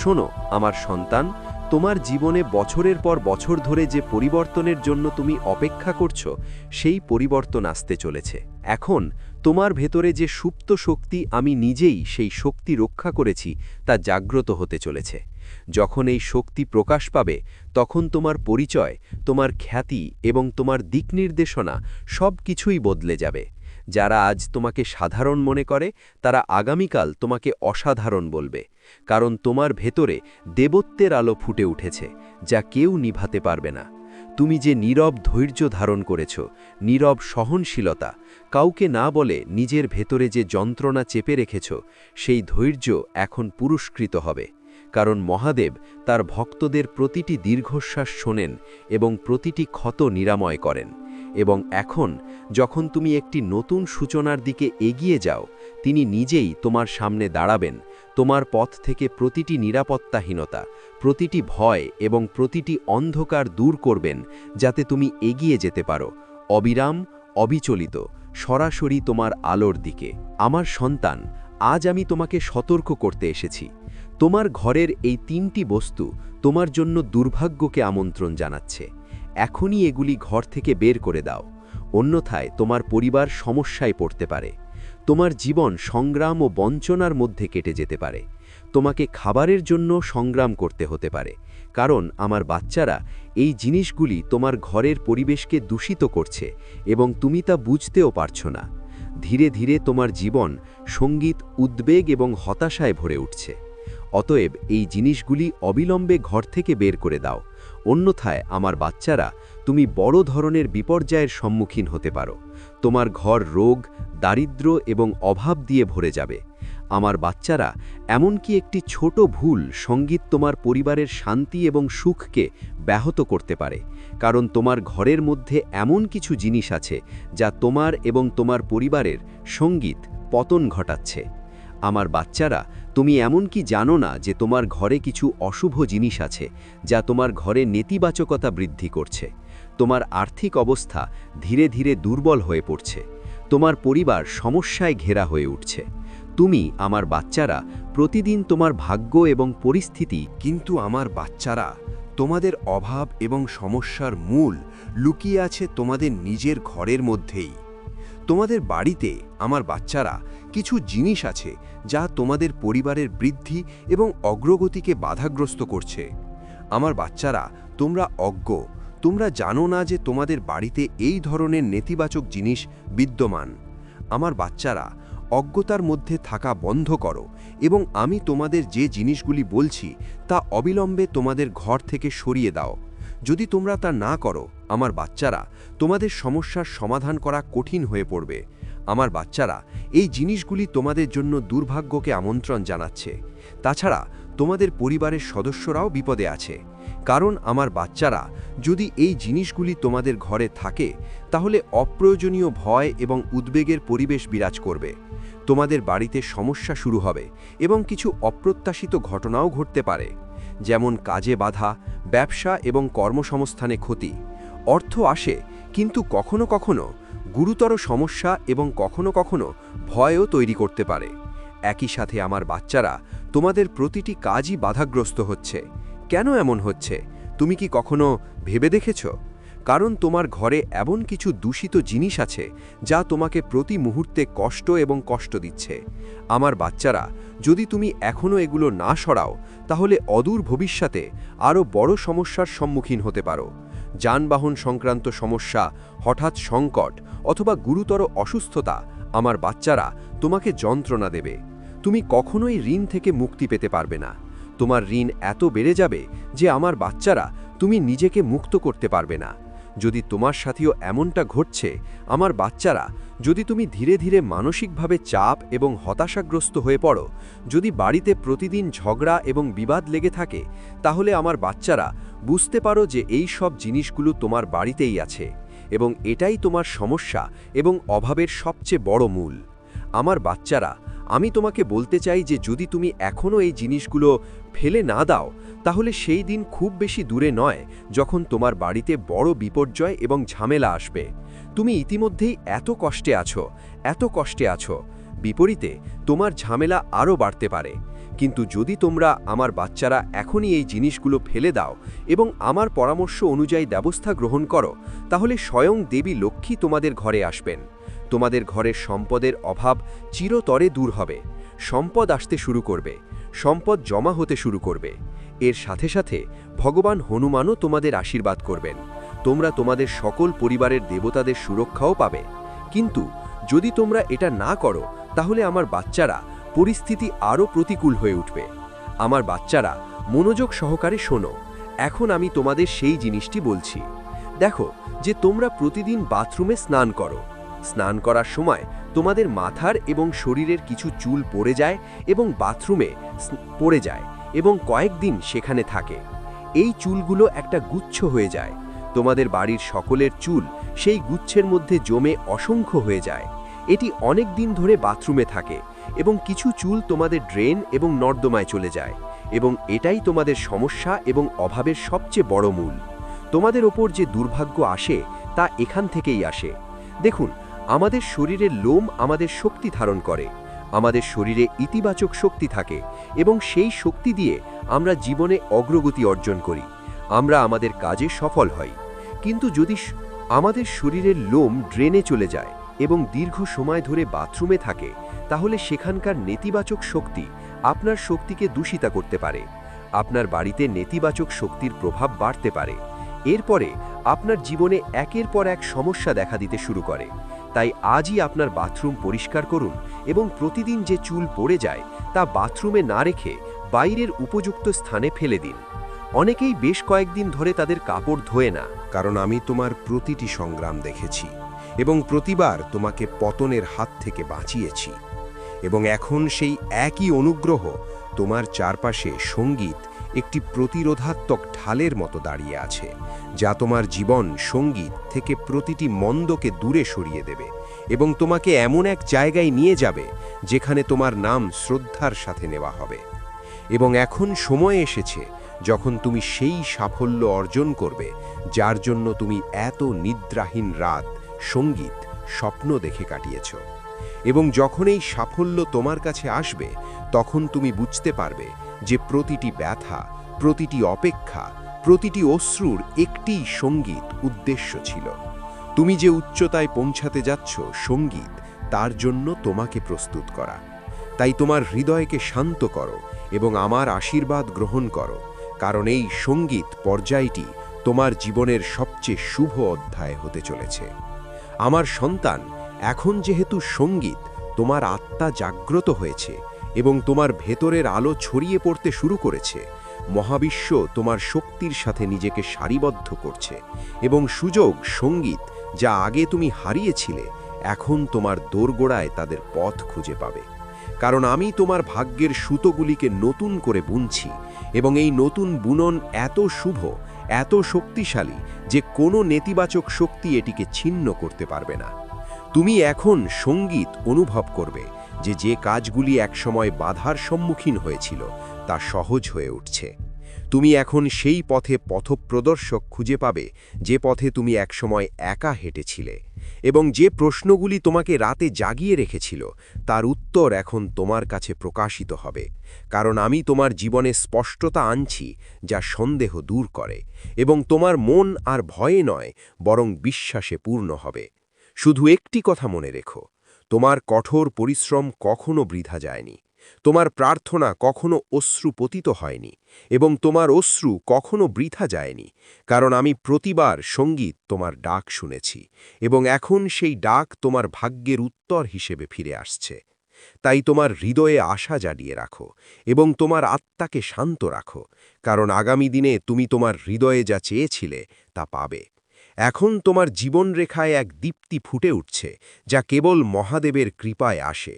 শোনো আমার সন্তান, তোমার জীবনে বছরের পর বছর ধরে যে পরিবর্তনের জন্য তুমি অপেক্ষা করছো, সেই পরিবর্তন আসতে চলেছে। এখন তোমার ভেতরে যে সুপ্ত শক্তি, আমি নিজেই সেই শক্তি রক্ষা করেছি, তা জাগ্রত হতে চলেছে। যখন এই শক্তি প্রকাশ পাবে, তখন তোমার পরিচয়, তোমার খ্যাতি এবং তোমার দিকনির্দেশনা সব কিছুই বদলে যাবে। যারা আজ তোমাকে সাধারণ মনে করে, তারা আগামীকাল তোমাকে অসাধারণ বলবে, কারণ তোমার ভেতরে দেবত্বের আলো ফুটে উঠেছে, যা কেউ নিভাতে পারবে না। তুমি যে নীরব ধৈর্য ধারণ করেছ, নীরব সহনশীলতা, কাউকে না বলে নিজের ভেতরে যে যন্ত্রণা চেপে রেখেছ, সেই ধৈর্য এখন পুরস্কৃত হবে। কারণ মহাদেব তার ভক্তদের প্রতিটি দীর্ঘশ্বাস শোনেন এবং প্রতিটি ক্ষত নিরাময় করেন। এবং এখন যখন তুমি একটি নতুন সূচনার দিকে এগিয়ে যাও, তিনি নিজেই তোমার সামনে দাঁড়াবেন, তোমার পথ থেকে প্রতিটি নিরাপত্তাহীনতা, প্রতিটি ভয় এবং প্রতিটি অন্ধকার দূর করবেন, যাতে তুমি এগিয়ে যেতে পারো, অবিরাম, অবিচলিত, সরাসরি তোমার আলোর দিকে। আমার সন্তান, আজ আমি তোমাকে সতর্ক করতে এসেছি। তোমার ঘরের এই 3টি বস্তু তোমার জন্য দুর্ভাগ্যকে আমন্ত্রণ জানাচ্ছে। এখনই এগুলি ঘর থেকে বের করে দাও, অন্যথায় তোমার পরিবার সমস্যায় পড়তে পারে। তোমার জীবন সংগ্রাম ও বঞ্চনার মধ্যে কেটে যেতে পারে। তোমাকে খাবারের জন্য সংগ্রাম করতে হতে পারে, কারণ আমার বাচ্চারা, এই জিনিসগুলি তোমার ঘরের পরিবেশকে দূষিত করছে এবং তুমি তা বুঝতেও পারছো না। ধীরে ধীরে তোমার জীবন সঙ্গীত, উদ্বেগ এবং হতাশায় ভরে উঠছে। অতএব এই জিনিসগুলি অবিলম্বে ঘর থেকে বের করে দাও, অন্যথায় আমার বাচ্চারা, তুমি বড় ধরনের বিপর্যয়ের সম্মুখীন হতে পারো। তোমার ঘর রোগ, দারিদ্র্য এবং অভাব দিয়ে ভরে যাবে। আমার বাচ্চারা, এমনকি একটি ছোট ভুল সঙ্গীত তোমার পরিবারের শান্তি এবং সুখকে ব্যাহত করতে পারে, কারণ তোমার ঘরের মধ্যে এমন কিছু জিনিস আছে যা তোমার এবং তোমার পরিবারের সঙ্গীত পতন ঘটাচ্ছে। আমার বাচ্চারা, তুমি এমনকি জানো না যে তোমার ঘরে কিছু অশুভ জিনিস আছে যা তোমার ঘরে নেতিবাচকতা বৃদ্ধি করছে। তোমার আর্থিক অবস্থা ধীরে ধীরে দুর্বল হয়ে পড়ছে। তোমার পরিবার সমস্যায় ঘেরা হয়ে উঠছে। তুমি, আমার বাচ্চারা, প্রতিদিন তোমার ভাগ্য এবং পরিস্থিতি, কিন্তু আমার বাচ্চারা, তোমাদের অভাব এবং সমস্যার মূল লুকিয়ে আছে তোমাদের নিজের ঘরের মধ্যেই। তোমাদের বাড়িতে, আমার বাচ্চারা, কিছু জিনিস আছে যা তোমাদের পরিবারের বৃদ্ধি এবং অগ্রগতিকে বাধাগ্রস্ত করছে। আমার বাচ্চারা, তোমরা অজ্ঞ, তোমরা জানো না যে তোমাদের বাড়িতে এই ধরনের নেতিবাচক জিনিস বিদ্যমান। আমার বাচ্চারা, অজ্ঞতার মধ্যে থাকা বন্ধ করো এবং আমি তোমাদের যে জিনিসগুলি বলছি তা অবিলম্বে তোমাদের ঘর থেকে সরিয়ে দাও। যদি তোমরা তা না করো, আমার বাচ্চারা, তোমাদের সমস্যার সমাধান করা কঠিন হয়ে পড়বে। আমার বাচ্চারা, এই জিনিসগুলি তোমাদের জন্য দুর্ভাগ্যকে আমন্ত্রণ জানাচ্ছে। তাছাড়া তোমাদের পরিবারের সদস্যরাও বিপদে আছে, কারণ আমার বাচ্চারা, যদি এই জিনিসগুলি তোমাদের ঘরে থাকে, তাহলে অপ্রয়োজনীয় ভয় এবং উদ্বেগের পরিবেশ বিরাজ করবে। তোমাদের বাড়িতে সমস্যা শুরু হবে এবং কিছু অপ্রত্যাশিত ঘটনাও ঘটতে পারে, যেমন কাজে বাধা, ব্যবসা এবং কর্মসংস্থানে ক্ষতি। অর্থ আসে, কিন্তু কখনো কখনো গুরুতর সমস্যা এবং কখনো কখনো ভয়ও তৈরি করতে পারে। একই সাথে আমার বাচ্চারা, তোমাদের প্রতিটি কাজই বাধাগ্রস্ত হচ্ছে। কেন এমন হচ্ছে, তুমি কি কখনো ভেবে দেখেছ? কারণ তোমার ঘরে এমন কিছু দূষিত জিনিস আছে যা তোমাকে প্রতি মুহূর্তে কষ্ট এবং কষ্ট দিচ্ছে। আমার বাচ্চারা, যদি তুমি এখনও এগুলো না সরাও, তাহলে অদূর ভবিষ্যতে আরও বড় সমস্যার সম্মুখীন হতে পারো। যানবাহন সংক্রান্ত সমস্যা, হঠাৎ সংকট অথবা গুরুতর অসুস্থতা, আমার বাচ্চারা, তোমাকে যন্ত্রণা দেবে। তুমি কখনোই ঋণ থেকে মুক্তি পেতে পারবে না। তোমার ঋণ এত বেড়ে যাবে যে আমার বাচ্চারা, তুমি নিজেকে মুক্ত করতে পারবে না। যদি তোমার সাথেও এমনটা ঘটছে, আমার বাচ্চারা, যদি তুমি ধীরে ধীরে মানসিকভাবে চাপ এবং হতাশাগ্রস্ত হয়ে পড়ো, যদি বাড়িতে প্রতিদিন ঝগড়া এবং বিবাদ লেগে থাকে, তাহলে আমার বাচ্চারা, বুঝতে পারো যে এই সব জিনিসগুলো তোমার বাড়িতেই আছে এবং এটাই তোমার সমস্যা এবং অভাবের সবচেয়ে বড় মূল। আমার বাচ্চারা, আমি তোমাকে বলতে চাই যে যদি তুমি এখনও এই জিনিসগুলো ফেলে না দাও তাহলে সেই দিন খুব বেশি দূরে নয় যখন তোমার বাড়িতে বড় বিপর্যয় এবং ঝামেলা আসবে। তুমি ইতিমধ্যেই এত কষ্টে আছো, বিপরীতে তোমার ঝামেলা আরও বাড়তে পারে। কিন্তু যদি তোমরা আমার বাচ্চারা এখনই এই জিনিসগুলো ফেলে দাও এবং আমার পরামর্শ অনুযায়ী ব্যবস্থা গ্রহণ করো, তাহলে স্বয়ং দেবী লক্ষ্মী তোমাদের ঘরে আসবেন। তোমাদের ঘরের সম্পদের অভাব চিরতরে দূর হবে, সম্পদ আসতে শুরু করবে, সম্পদ জমা হতে শুরু করবে। এর সাথে সাথে ভগবান হনুমানও তোমাদের আশীর্বাদ করবেন। তোমরা তোমাদের সকল পরিবারের দেবতাদের সুরক্ষাও পাবে। কিন্তু যদি তোমরা এটা না করো তাহলে আমার বাচ্চারা পরিস্থিতি আরও প্রতিকূল হয়ে উঠবে। আমার বাচ্চারা মনোযোগ সহকারে শোনো, এখন আমি তোমাদের সেই জিনিসটি বলছি। দেখো যে তোমরা প্রতিদিন বাথরুমে স্নান করো। স্নান করার সময় তোমাদের মাথার এবং শরীরের কিছু চুল পড়ে যায় এবং বাথরুমে পড়ে যায় এবং কয়েকদিন সেখানে থাকে। এই চুলগুলো একটা গুচ্ছ হয়ে যায়। তোমাদের বাড়ির সকলের চুল সেই গুচ্ছের মধ্যে জমে অসংখ্য হয়ে যায়। এটি অনেক দিন ধরে বাথরুমে থাকে এবং কিছু চুল তোমাদের ড্রেন এবং নর্দমায় চলে যায় এবং এটাই তোমাদের সমস্যা এবং অভাবের সবচেয়ে বড় মূল। তোমাদের ওপর যে দুর্ভাগ্য আসে তা এখান থেকেই আসে। দেখুন, আমাদের শরীরের লোম আমাদের শক্তি ধারণ করে, আমাদের শরীরে ইতিবাচক শক্তি থাকে এবং সেই শক্তি দিয়ে আমরা জীবনে অগ্রগতি অর্জন করি, আমরা আমাদের কাজে সফল হই। কিন্তু যদি আমাদের শরীরের লোম ড্রেনে চলে যায় এবং দীর্ঘ সময় ধরে বাথরুমে থাকে, তাহলে সেখানকার নেতিবাচক শক্তি আপনার শক্তিকে দূষিত করতে পারে। আপনার বাড়িতে নেতিবাচক শক্তির প্রভাব বাড়তে পারে। এরপরে আপনার জীবনে একের পর এক সমস্যা দেখা দিতে শুরু করে। তাই আজই আপনার বাথরুম পরিষ্কার করুন এবং প্রতিদিন যে চুল পড়ে যায় তা বাথরুমে না রেখে বাইরের উপযুক্ত স্থানে ফেলে দিন। অনেকেই বেশ কয়েকদিন ধরে তাদের কাপড় ধোয় না, কারণ আমি তোমার প্রতিটি সংগ্রাম দেখেছি এবং প্রতিবার তোমাকে পতনের হাত থেকে বাঁচিয়েছি। এবং এখন সেই একই অনুগ্রহ তোমার চারপাশে সঙ্গীত একটি প্রতিরোধাত্মক ঢালের মতো দাঁড়িয়ে আছে, যা তোমার জীবন সঙ্গীত থেকে প্রতিটি মন্দকে দূরে সরিয়ে দেবে এবং তোমাকে এমন এক জায়গায় নিয়ে যাবে যেখানে তোমার নাম শ্রদ্ধার সাথে নেওয়া হবে। এবং এখন সময় এসেছে যখন তুমি সেই সাফল্য অর্জন করবে যার জন্য তুমি এত নিদ্রাহীন রাত সঙ্গীত স্বপ্ন দেখে কাটিয়েছ। এবং যখন এই সাফল্য তোমার কাছে আসবে তখন তুমি বুঝতে পারবে যে প্রতিটি ব্যথা, প্রতিটি অপেক্ষা, প্রতিটি অশ্রুর একটিই সঙ্গীত উদ্দেশ্য ছিল। তুমি যে উচ্চতায় পৌঁছাতে যাচ্ছ সঙ্গীত তার জন্য তোমাকে প্রস্তুত করা। তাই তোমার হৃদয়কে শান্ত করো এবং আমার আশীর্বাদ গ্রহণ করো, কারণ এই সঙ্গীত পর্যায়টি তোমার জীবনের সবচেয়ে শুভ অধ্যায় হতে চলেছে। আমার সন্তান, এখন যেহেতু সঙ্গীত তোমার আত্মা জাগ্রত হয়েছে এবং তোমার ভেতরের আলো ছড়িয়ে পড়তে শুরু করেছে, মহাবিশ্ব তোমার শক্তির সাথে নিজেকে সারিবদ্ধ করছে এবং সুযোগ সঙ্গীত যা আগে তুমি হারিয়েছিলে এখন তোমার দোরগোড়ায় তাদের পথ খুঁজে পাবে। কারণ আমি তোমার ভাগ্যের সুতোগুলিকে নতুন করে বুনছি এবং এই নতুন বুনন এত শুভ, এত শক্তিশালী যে কোনো নেতিবাচক শক্তি এটিকে ছিন্ন করতে পারবে না। তুমি এখন সঙ্গীত অনুভব করবে যে কাজগুলি একসময় বাধার সম্মুখীন হয়েছিল তা সহজ হয়ে উঠছে। তুমি এখন সেই পথে পথপ্রদর্শক খুঁজে পাবে যে পথে তুমি একসময় একা হেঁটেছিলে এবং যে প্রশ্নগুলি তোমাকে রাতে জাগিয়ে রেখেছিল তার উত্তর এখন তোমার কাছে প্রকাশিত হবে। কারণ আমি তোমার জীবনে স্পষ্টতা আনছি যা সন্দেহ দূর করে এবং তোমার মন আর ভয়ে নয় বরং বিশ্বাসে পূর্ণ হবে। শুধু একটি কথা মনে রেখো, তোমার কঠোর পরিশ্রম কখনো বৃথা যায়নি, তোমার প্রার্থনা কখনো অশ্রু পতিত হয়নি এবং তোমার অশ্রু কখনো বৃথা যায়নি। কারণ আমি প্রতিবার সঙ্গীত তোমার ডাক শুনেছি এবং এখন সেই ডাক তোমার ভাগ্যের উত্তর হিসেবে ফিরে আসছে। তাই তোমার হৃদয়ে আশা জাগিয়ে রাখো এবং তোমার আত্মাকে শান্ত রাখো, কারণ আগামী দিনে তুমি তোমার হৃদয়ে যা চেয়েছিলে তা পাবে। এখন তোমার জীবনরেখায় এক দীপ্তি ফুটে উঠছে যা কেবল মহাদেবের কৃপায় আসে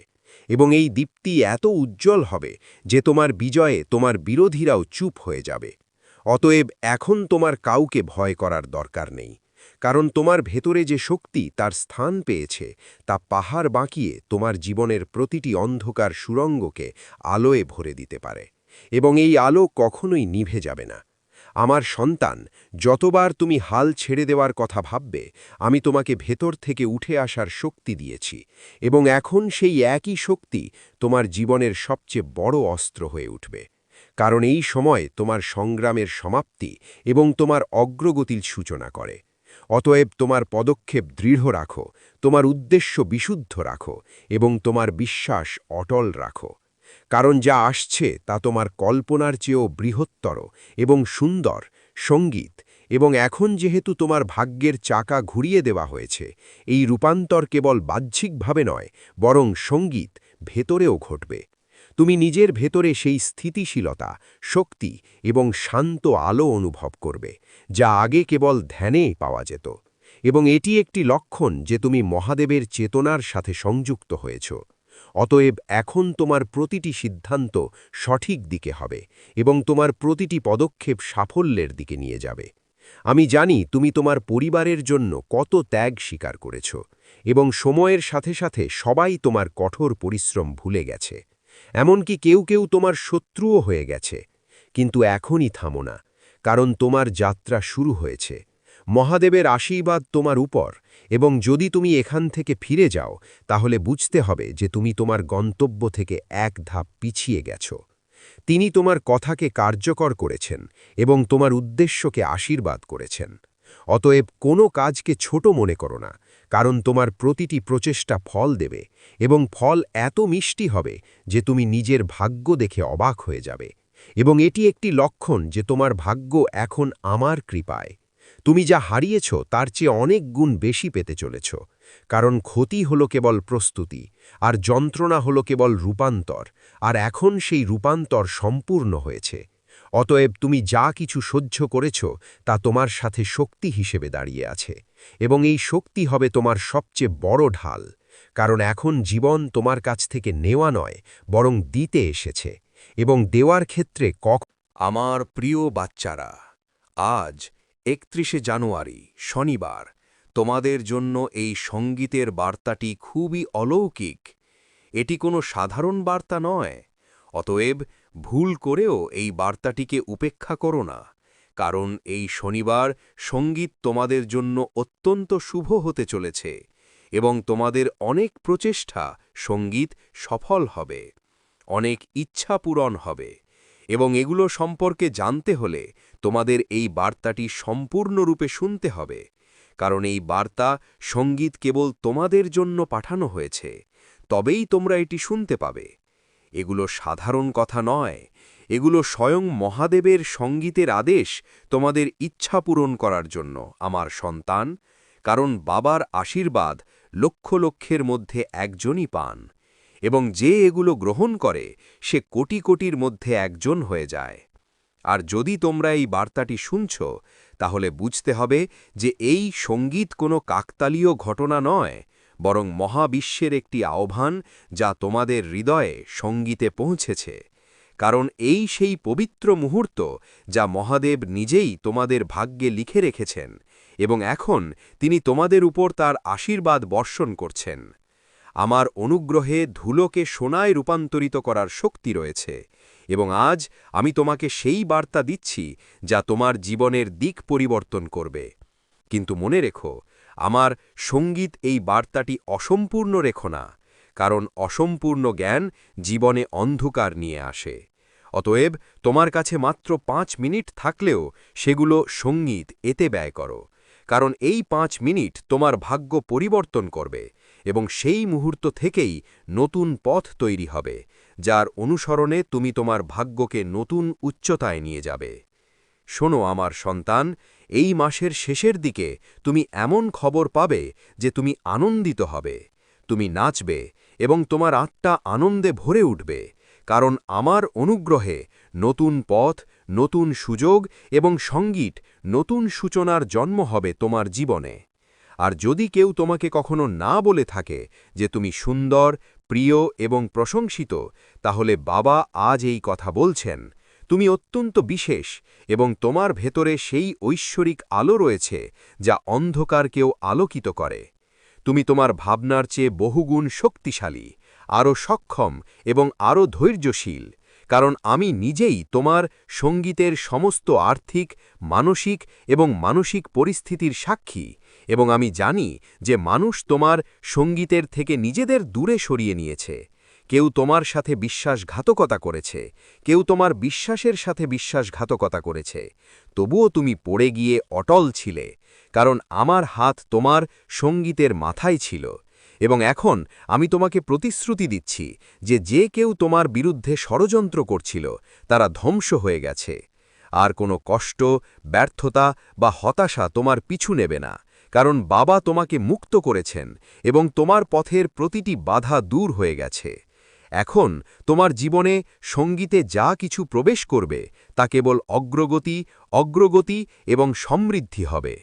এবং এই দীপ্তি এত উজ্জ্বল হবে যে তোমার বিজয়ে তোমার বিরোধীরাও চুপ হয়ে যাবে। অতএব এখন তোমার কাউকে ভয় করার দরকার নেই, কারণ তোমার ভেতরে যে শক্তি তার স্থান পেয়েছে তা পাহাড় বাঁকিয়ে তোমার জীবনের প্রতিটি অন্ধকার সুড়ঙ্গকে আলোয় ভরে দিতে পারে, এবং এই আলো কখনোই নিভে যাবে না। আমার সন্তান, যতবার তুমি হাল ছেড়ে দেওয়ার কথা ভাববে, আমি তোমাকে ভেতর থেকে উঠে আসার শক্তি দিয়েছি, এবং এখন সেই একই শক্তি তোমার জীবনের সবচেয়ে বড় অস্ত্র হয়ে উঠবে। কারণ এই সময় তোমার সংগ্রামের সমাপ্তি এবং তোমার অগ্রগতির সূচনা করে। অতএব তোমার পদক্ষেপ দৃঢ় রাখো, তোমার উদ্দেশ্য বিশুদ্ধ রাখো, এবং তোমার বিশ্বাস অটল রাখো। কারণ যা আসছে তা তোমার কল্পনার চেয়েও বৃহত্তর এবং সুন্দর। সঙ্গীত, এবং এখন যেহেতু তোমার ভাগ্যের চাকা ঘুরিয়ে দেওয়া হয়েছে, এই রূপান্তর কেবল বাহ্যিকভাবে নয়, বরং সঙ্গীত ভেতরেও ঘটবে। তুমি নিজের ভেতরে সেই স্থিতিশীলতা, শক্তি এবং শান্ত আলো অনুভব করবে, যা আগে কেবল ধ্যানেই পাওয়া যেত। এবং এটি একটি লক্ষণ যে তুমি মহাদেবের চেতনার সাথে সংযুক্ত হয়েছ। অতএব এখন তোমার প্রতিটি সিদ্ধান্ত সঠিক দিকে হবে, এবং তোমার প্রতিটি পদক্ষেপ সাফল্যের দিকে নিয়ে যাবে। আমি জানি তুমি তোমার পরিবারের জন্য কত ত্যাগ স্বীকার করেছ, এবং সময়ের সাথে সাথে সবাই তোমার কঠোর পরিশ্রম ভুলে গেছে। এমনকি কেউ কেউ তোমার শত্রুও হয়ে গেছে। কিন্তু এখনই থামো না, কারণ তোমার যাত্রা শুরু হয়েছে। মহাদেবের আশীর্বাদ তোমার উপর, এবং যদি তুমি এখান থেকে ফিরে যাও, তাহলে বুঝতে হবে যে তুমি তোমার গন্তব্য থেকে এক ধাপ পিছিয়ে গেছ। তিনি তোমার কথাকে কার্যকর করেছেন এবং তোমার উদ্দেশ্যকে আশীর্বাদ করেছেন। অতএব কোনো কাজকে ছোট মনে করো না, কারণ তোমার প্রতিটি প্রচেষ্টা ফল দেবে, এবং ফল এত মিষ্টি হবে যে তুমি নিজের ভাগ্য দেখে অবাক হয়ে যাবে। এবং এটি একটি লক্ষণ যে তোমার ভাগ্য এখন আমার কৃপায়। তুমি যা হারিয়েছ তার চেয়ে অনেক গুণ বেশি পেতে চলেছ, কারণ ক্ষতি হলো কেবল প্রস্তুতি, আর যন্ত্রণা হলো কেবল রূপান্তর, আর এখন সেই রূপান্তর সম্পূর্ণ হয়েছে। অতএব তুমি যা কিছু সহ্য করেছ তা তোমার সাথে শক্তি হিসেবে দাঁড়িয়ে আছে, এবং এই শক্তি হবে তোমার সবচেয়ে বড় ঢাল। কারণ এখন জীবন তোমার কাছ থেকে নেওয়া নয়, বরং দিতে এসেছে, এবং দেওয়ার ক্ষেত্রে আমার প্রিয় বাচ্চারা, আজ ৩১শে জানুয়ারি শনিবার তোমাদের জন্য এই সঙ্গীতের বার্তাটি খুবই অলৌকিক। এটি কোনো সাধারণ বার্তা নয়। অতএব ভুল করেও এই বার্তাটিকে উপেক্ষা করো না, কারণ এই শনিবার সঙ্গীত তোমাদের জন্য অত্যন্ত শুভ হতে চলেছে, এবং তোমাদের অনেক প্রচেষ্টা সঙ্গীত সফল হবে, অনেক ইচ্ছা পূরণ হবে। এবং এগুলো সম্পর্কে জানতে হলে তোমাদের এই বার্তাটি সম্পূর্ণরূপে শুনতে হবে, কারণ এই বার্তা সঙ্গীত কেবল তোমাদের জন্য পাঠানো হয়েছে, তবেই তোমরা এটি শুনতে পাবে। এগুলো সাধারণ কথা নয়, এগুলো স্বয়ং মহাদেবের সঙ্গীতের আদেশ তোমাদের ইচ্ছা পূরণ করার জন্য, আমার সন্তান। কারণ বাবার আশীর্বাদ লক্ষ লক্ষের মধ্যে একজনই পান, এবং যে এগুলো গ্রহণ করে সে কোটি কোটির মধ্যে একজন হয়ে যায়। আর যদি তোমরা এই বার্তাটি শুনছ, তাহলে বুঝতে হবে যে এই সঙ্গীত কোনো কাকতালীয় ঘটনা নয়, বরং মহাবিশ্বের একটি আহ্বান যা তোমাদের হৃদয়ে সঙ্গীতে পৌঁছেছে। কারণ এই সেই পবিত্র মুহূর্ত যা মহাদেব নিজেই তোমাদের ভাগ্যে লিখে রেখেছেন, এবং এখন তিনি তোমাদের উপর তার আশীর্বাদ বর্ষণ করছেন। আমার অনুগ্রহে ধুলোকে সোনায় রূপান্তরিত করার শক্তি রয়েছে, এবং আজ আমি তোমাকে সেই বার্তা দিচ্ছি যা তোমার জীবনের দিক পরিবর্তন করবে। কিন্তু মনে রেখো, আমার সঙ্গীত এই বার্তাটি অসম্পূর্ণ রেখো না, কারণ অসম্পূর্ণ জ্ঞান জীবনে অন্ধকার নিয়ে আসে। অতএব তোমার কাছে মাত্র ৫ মিনিট থাকলেও সেগুলো সঙ্গীত এতে ব্যয় করো, কারণ এই ৫ মিনিট তোমার ভাগ্য পরিবর্তন করবে, এবং সেই মুহূর্ত থেকেই নতুন পথ তৈরি হবে, যার অনুসরণে তুমি তোমার ভাগ্যকে নতুন উচ্চতায় নিয়ে যাবে। শোনো আমার সন্তান, এই মাসের শেষের দিকে তুমি এমন খবর পাবে যে তুমি আনন্দিত হবে, তুমি নাচবে, এবং তোমার আত্মা আনন্দে ভরে উঠবে, কারণ আমার অনুগ্রহে নতুন পথ, নতুন সুযোগ এবং সঙ্গীত নতুন সূচনার জন্ম হবে তোমার জীবনে। আর যদি কেউ তোমাকে কখনো না বলে থাকে যে তুমি সুন্দর, প্রিয় এবং প্রশংসিত, তাহলে বাবা আজ এই কথা বলছেন, তুমি অত্যন্ত বিশেষ এবং তোমার ভেতরে সেই ঐশ্বরিক আলো রয়েছে যা অন্ধকারকেও আলোকিত করে। তুমি তোমার ভাবনার চেয়ে বহুগুণ শক্তিশালী, আরও সক্ষম এবং আরও ধৈর্যশীল, কারণ আমি নিজেই তোমার সঙ্গীতের সমস্ত আর্থিক, মানসিক এবং মানসিক পরিস্থিতির সাক্ষী, এবং আমি জানি যে মানুষ তোমার সঙ্গীতের থেকে নিজেদের দূরে সরিয়ে নিয়েছে। কেউ তোমার সাথে বিশ্বাসঘাতকতা করেছে, কেউ তোমার বিশ্বাসের সাথে বিশ্বাসঘাতকতা করেছে, তবুও তুমি পড়ে গিয়ে অটল ছিলে, কারণ আমার হাত তোমার সঙ্গীতের মাথায় ছিল। এবং এখন আমি তোমাকে প্রতিশ্রুতি দিচ্ছি যে যে কেউ তোমার বিরুদ্ধে ষড়যন্ত্র করছিল তারা ধ্বংস হয়ে গেছে। আর কোনো কষ্ট, ব্যর্থতা বা হতাশা তোমার পিছু নেবে না, কারণ বাবা তোমাকে মুক্ত করেছেন এবং তোমার পথের প্রতিটি বাধা দূর হয়ে গেছে। এখন তোমার জীবনে সঙ্গীতে যা কিছু প্রবেশ করবে তা কেবল অগ্রগতি, অগ্রগতি এবং সমৃদ্ধি হবে।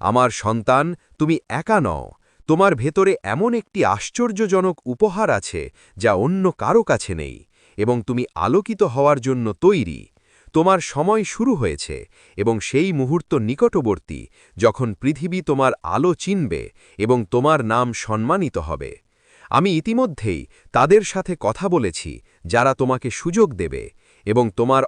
আমার সন্তান, তুমি একা নও। তোমার ভেতরে এমন একটি আশ্চর্যজনক উপহার আছে যা অন্য কারো কাছে নেই, এবং তুমি আলোকিত হওয়ার জন্য তৈরি। তোমার সময় শুরু হয়েছে এবং সেই মুহূর্ত নিকটবর্তী যখন পৃথিবী তোমার আলো চিনবে এবং তোমার নাম সম্মানিত হবে। আমি ইতিমধ্যেই তাদের সাথে কথা বলেছি যারা তোমাকে সুযোগ দেবে এবং তোমার